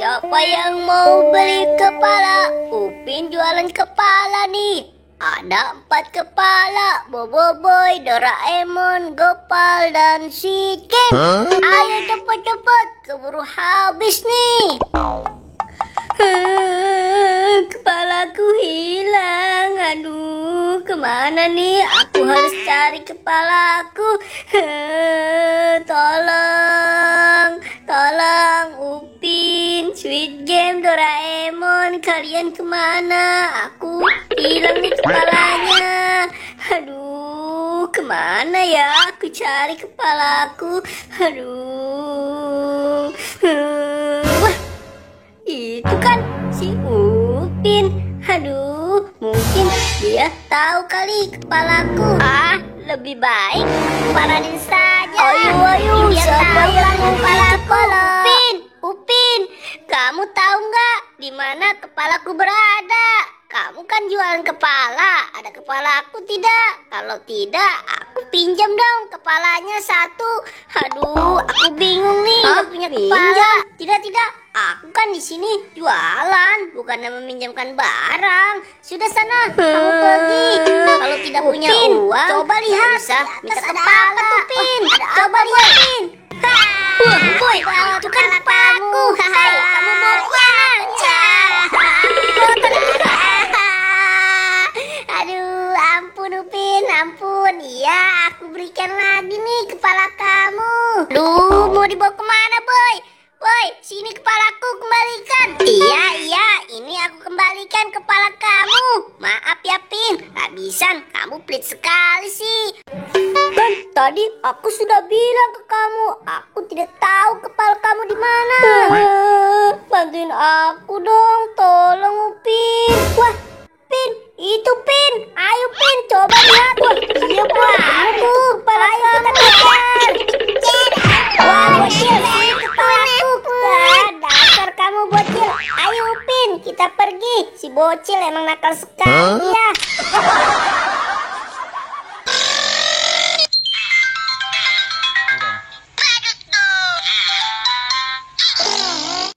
Siapa yang mau beli kepala? Upin jualan kepala nih. Ada 4 kepala, Bobo Boy, Doraemon, Gopal, dan si Kim. Ayo cepet-cepet, keburu habis nih. Kepalaku hilang. Aduh, kemana nih? Aku harus cari kepalaku. Tolong, Upin, Sweet Game, Doraemon, kalian kemana? Aku hilang nih kepalanya. Aduh, kemana ya? Aku cari kepalaku. Aduh. Wah, itu kan si Upin. Aduh, mungkin dia tahu kali kepalaku. Lebih baik paranin saja. Ayo, siapa yang mau kepalaku? Upin, kamu tahu nggak di mana kepalaku berada? Kamu kan jualan kepala, ada kepalaku tidak? Kalau tidak, aku pinjam dong kepalanya 1. Aduh, aku bingung nih, nggak punya kepala. Tidak, aku kan di sini jualan, bukan meminjamkan barang. Sudah sana, kamu pergi. Kalau tidak punya uang, coba lihat. Bisa minta kepala, Upin. Coba lihat, Upin. Wah, boy, itu kan kepalaku. Hai, kamu mau kemana? Aduh, ampun Upin, ampun. Iya, aku berikan lagi nih kepala kamu. Duh, mau dibawa kemana, boy? Boy, sini kepalaku, kembalikan. Iya, ini aku kembalikan kepala kamu. Maaf ya, Pin, habisan. Kamu pelit sekali sih. Kan tadi aku sudah bilang ke kamu, aku tidak tahu kepala kamu di mana. Bantuin aku dong, tolong Upin. Wah, Pin, itu Pin. Ayo Pin, coba lihat. Wah, iya aku kepala kamu. Wah, bocil, kepalaku. Dasar kamu bocil. Ayo Upin, kita pergi. Si bocil emang nakal sekali ya.